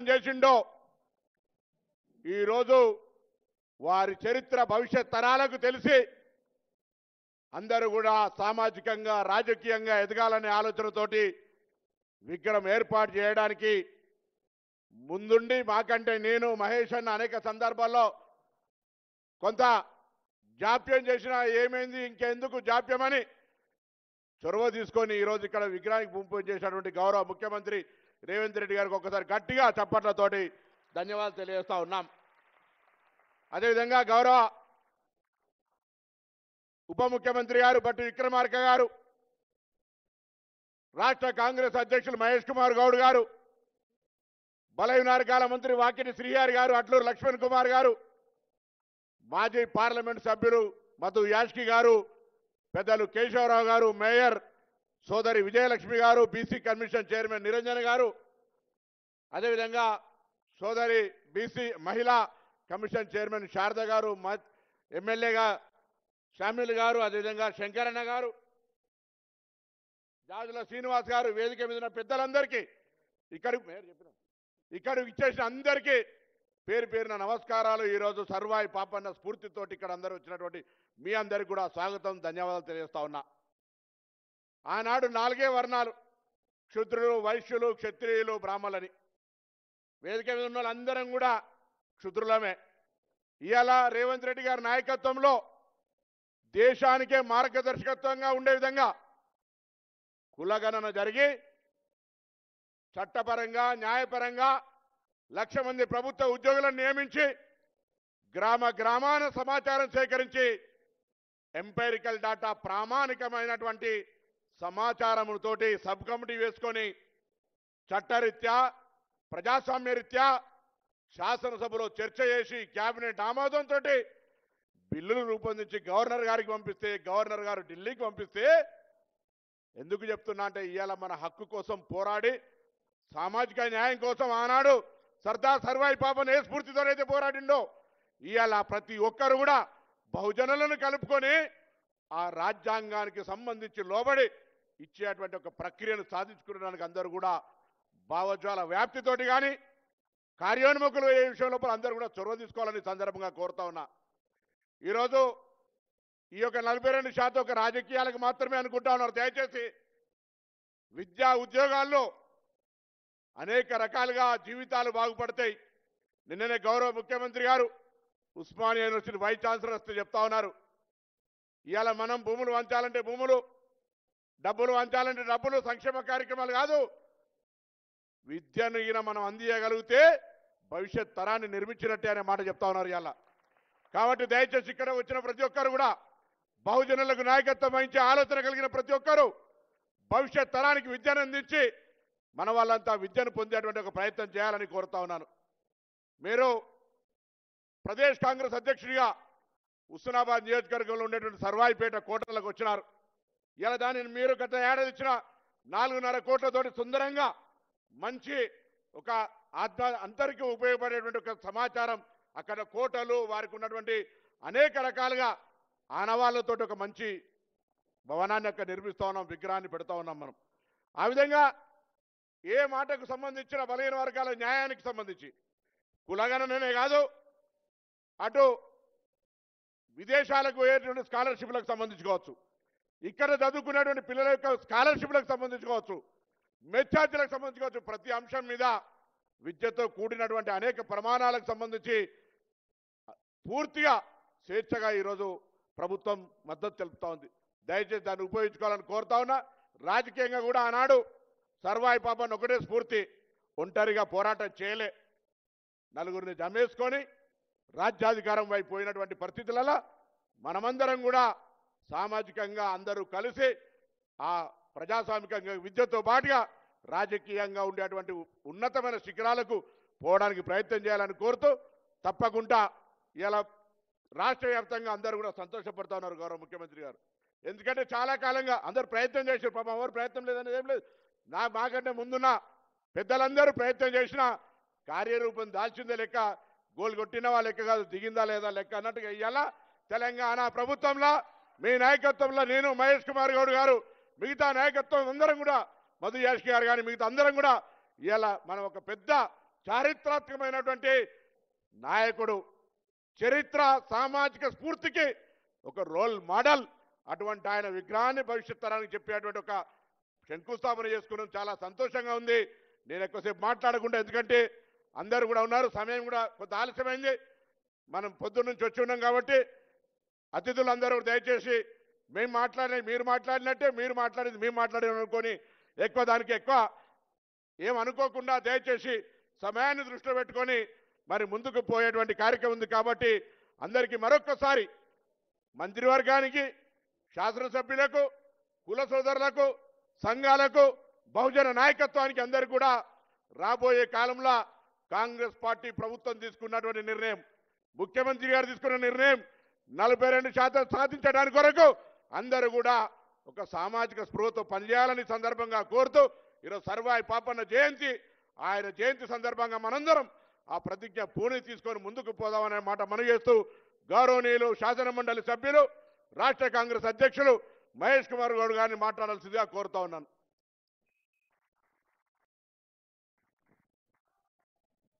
చేసిండో ఈరోజు వారి చరిత్ర భవిష్యత్ తరాలకు తెలిసి అందరూ కూడా సామాజికంగా రాజకీయంగా ఎదగాలనే ఆలోచనతోటి విగ్రహం ఏర్పాటు చేయడానికి ముందుండి మాకంటే నేను మహేష్ అన్న అనేక సందర్భాల్లో కొంత జాప్యం చేసినా ఏమైంది ఇంకెందుకు జాప్యమని చొరవ తీసుకొని ఈరోజు ఇక్కడ విగ్రహానికి పూజ చేసినటువంటి గౌరవ ముఖ్యమంత్రి రేవంత్ రెడ్డి గారికి ఒక్కసారి గట్టిగా చప్పట్లతోటి ధన్యవాదాలు తెలియజేస్తా ఉన్నాం. అదేవిధంగా గౌరవ ఉప ముఖ్యమంత్రి గారు బట్టి విక్రమార్క గారు, రాష్ట్ర కాంగ్రెస్ అధ్యక్షులు మహేష్ కుమార్ గౌడ్ గారు, బలహీన వర్గాల మంత్రి వాకిటి శ్రీహరి గారు, అట్లూరు లక్ష్మణ్ కుమార్ గారు, మాజీ పార్లమెంట్ సభ్యులు మధు యాష్కి గారు, పెద్దలు కేశవరావు గారు, మేయర్ సోదరి విజయలక్ష్మి గారు, బీసీ కమిషన్ చైర్మన్ నిరంజన్ గారు, అదేవిధంగా సోదరి బీసీ మహిళా కమిషన్ చైర్మన్ శారద గారు, ఎమ్మెల్యేగా షామిల్ గారు, అదేవిధంగా శంకరన్న గారు, జాజుల శ్రీనివాస్ గారు, వేదిక మీద ఉన్న పెద్దలందరికీ ఇక్కడికి ఇచ్చేసిన అందరికీ పేరు పేరున నమస్కారాలు. ఈరోజు సర్వాయి పాపన్న స్ఫూర్తితోటి ఇక్కడ అందరూ వచ్చినటువంటి మీ అందరికీ కూడా స్వాగతం, ధన్యవాదాలు తెలియజేస్తా ఉన్నా. ఆనాడు 4 వర్ణాలు, క్షుద్రులు, వైశ్యులు, క్షత్రియులు, బ్రాహ్మణులని, వేదిక మీద ఉన్న వాళ్ళందరం కూడా క్షుద్రులమే. ఇవాళ రేవంత్ రెడ్డి గారి నాయకత్వంలో దేశానికే మార్గదర్శకత్వంగా ఉండే విధంగా కులగణన జరిగి చట్టపరంగా న్యాయపరంగా 1,00,000 మంది ప్రభుత్వ ఉద్యోగులను నియమించి గ్రామాన సమాచారం సేకరించి ఎంపైరికల్ డాటా ప్రామాణికమైనటువంటి సమాచారముతోటి సబ్ కమిటీ వేసుకొని చట్టరీత్యా ప్రజాస్వామ్యరీత్యా శాసనసభలో చర్చ చేసి కేబినెట్ ఆమోదంతో బిల్లులు రూపొందించి గవర్నర్ గారికి పంపిస్తే, గవర్నర్ గారు ఢిల్లీకి పంపిస్తే, ఎందుకు చెప్తున్నా అంటే ఇవాళ మన హక్కు కోసం పోరాడి సామాజిక న్యాయం కోసం ఆనాడు సర్దార్ సర్వాయి పాపన్ ఏ స్ఫూర్తితోనైతే పోరాడిండో ఇవాళ ప్రతి ఒక్కరు కూడా బహుజనులను కలుపుకొని ఆ రాజ్యాంగానికి సంబంధించి లోబడి ఇచ్చేటువంటి ఒక ప్రక్రియను సాధించుకునేదానికి అందరూ కూడా భావజ్వాల వ్యాప్తితోటి కానీ కార్యోన్ముఖులు ఏ విషయం లోపల అందరూ కూడా చొరవ తీసుకోవాలని సందర్భంగా కోరుతా ఉన్నా. ఈరోజు ఈ యొక్క 42% ఒక రాజకీయాలకు మాత్రమే అనుకుంటా ఉన్నారు. దయచేసి విద్యా ఉద్యోగాల్లో అనేక రకాలుగా జీవితాలు బాగుపడతాయి. నిన్ననే గౌరవ ముఖ్యమంత్రి గారు ఉస్మానియా యూనివర్సిటీ వైస్ ఛాన్సలర్ వస్తే చెప్తా ఉన్నారు, ఇవాళ మనం భూములు వంచాలంటే భూములు, డబ్బులు వంచాలంటే డబ్బులు, సంక్షేమ కార్యక్రమాలు కాదు, విద్యను ఈయన మనం అందియగలిగితే భవిష్యత్ తరాన్ని నిర్మించినట్టే అనే మాట చెప్తా ఉన్నారు ఇవాళ. కాబట్టి దయచేసి ఇక్కడ వచ్చిన ప్రతి ఒక్కరు కూడా బహుజనులకు నాయకత్వం వహించే ఆలోచన కలిగిన ప్రతి ఒక్కరూ భవిష్యత్ తరానికి విద్యను అందించి మన వాళ్ళంతా విద్యను పొందేటువంటి ఒక ప్రయత్నం చేయాలని కోరుతా ఉన్నాను. మీరు ప్రదేశ్ కాంగ్రెస్ అధ్యక్షుడిగా హుస్నాబాద్ నియోజకవర్గంలో ఉండేటువంటి సర్వాయిపేట కోటలకు వచ్చినారు. ఇలా దానిని మీరు గత ఏడాది ఇచ్చిన 4.5 కోట్లతోటి సుందరంగా మంచి ఒక అందరికీ ఉపయోగపడేటువంటి ఒక సమాచారం, అక్కడ కోటలు, వారికి ఉన్నటువంటి అనేక రకాలుగా ఆనవాళ్లతో ఒక మంచి భవనాన్ని అక్కడ నిర్మిస్తా ఉన్నాం, విగ్రహాన్ని పెడతా ఉన్నాం మనం. ఆ విధంగా ఏ మాటకు సంబంధించిన బలహీన వర్గాల న్యాయానికి సంబంధించి కులగణనే కాదు, అటు విదేశాలకు పోయేటువంటి స్కాలర్షిప్లకు సంబంధించుకోవచ్చు, ఇక్కడ చదువుకునేటువంటి పిల్లల యొక్క స్కాలర్షిప్లకు సంబంధించుకోవచ్చు, మెచ్చార్జీలకు సంబంధించుకోవచ్చు, ప్రతి అంశం మీద విద్యతో కూడినటువంటి అనేక ప్రమాణాలకు సంబంధించి పూర్తిగా స్వేచ్ఛగా ఈరోజు ప్రభుత్వం మద్దతు తెలుపుతా ఉంది. దయచేసి దాన్ని ఉపయోగించుకోవాలని కోరుతా ఉన్నా. రాజకీయంగా కూడా ఆనాడు సర్వాయి పాపన్ ఒకటే స్ఫూర్తి, ఒంటరిగా పోరాటం చేయలే, నలుగురిని జమేసుకొని రాజ్యాధికారం వైపు పోయినటువంటి పరిస్థితులలో మనమందరం కూడా సామాజికంగా అందరూ కలిసి ఆ ప్రజాస్వామికంగా విద్యతో పాటుగా రాజకీయంగా ఉండేటువంటి ఉన్నతమైన శిఖరాలకు పోవడానికి ప్రయత్నం చేయాలని కోరుతూ, తప్పకుండా ఇలా రాష్ట్ర వ్యాప్తంగా అందరూ కూడా సంతోషపడుతూ ఉన్నారు గౌరవ ముఖ్యమంత్రి గారు. ఎందుకంటే చాలా కాలంగా అందరూ ప్రయత్నం చేశారు, పాపం ఎవరు ప్రయత్నం లేదనేది ఏం లేదు, మాకంటే ముందున్న పెద్దలందరూ ప్రయత్నం చేసినా కార్యరూపం దాల్చిందే లెక్క, గోల్ కొట్టిన వాళ్ళ లెక్క కాదు, దిగిందా లేదా లెక్క అన్నట్టుగా ఇవాళ తెలంగాణ ప్రభుత్వంలో మీ నాయకత్వంలో నేను, మహేష్ కుమార్ గౌడ్ గారు, మిగతా నాయకత్వం అందరం కూడా, మధు యాష్కి గారు కానీ మిగతా అందరం కూడా ఇవాళ మనం ఒక పెద్ద చారిత్రాత్మకమైనటువంటి నాయకుడు, చరిత్ర సామాజిక స్ఫూర్తికి ఒక రోల్ మోడల్. అటువంటి ఆయన విగ్రహాన్ని భవిష్యత్ తరానికి చెప్పేటువంటి ఒక శంకుస్థాపన చేసుకున్నాం. చాలా సంతోషంగా ఉంది. నేను ఎక్కువసేపు మాట్లాడకుండా, ఎందుకంటే అందరూ కూడా ఉన్నారు, సమయం కూడా కొంత ఆలస్యమైంది. మనం పొద్దున్న నుంచి వచ్చి ఉన్నాం కాబట్టి అతిథులందరూ దయచేసి మేము మాట్లాడిన మీరు మాట్లాడినట్టే, మీరు మాట్లాడేది మేము మాట్లాడేది అనుకొని ఎక్కువ దానికి ఎక్కువ ఏమనుకోకుండా దయచేసి సమయాన్ని దృష్టిలో పెట్టుకొని మరి ముందుకు పోయేటువంటి కార్యక్రమం ఉంది. కాబట్టి అందరికీ మరొక్కసారి మంత్రివర్గానికి, శాసనసభ్యులకు, కుల సోదరులకు, సంఘాలకు, బహుజన నాయకత్వానికి అందరికీ కూడా రాబోయే కాలంలో కాంగ్రెస్ పార్టీ ప్రభుత్వం తీసుకున్నటువంటి నిర్ణయం, ముఖ్యమంత్రి గారు తీసుకున్న నిర్ణయం 42% సాధించడానికి కొరకు అందరూ కూడా ఒక సామాజిక స్పృహతో పనిచేయాలని సందర్భంగా కోరుతూ ఈరోజు సర్వాయి పాపన్న జయంతి, ఆయన జయంతి సందర్భంగా మనందరం ఆ ప్రతిజ్ఞ పూని తీసుకొని ముందుకు పోదామనే మాట మనవి చేస్తూ గౌరవనీయులు శాసన మండలి సభ్యులు, రాష్ట్ర కాంగ్రెస్ అధ్యక్షులు మహేష్ కుమార్ గౌడ్ గారిని మాట్లాడాల్సిందిగా కోరుతా ఉన్నాను.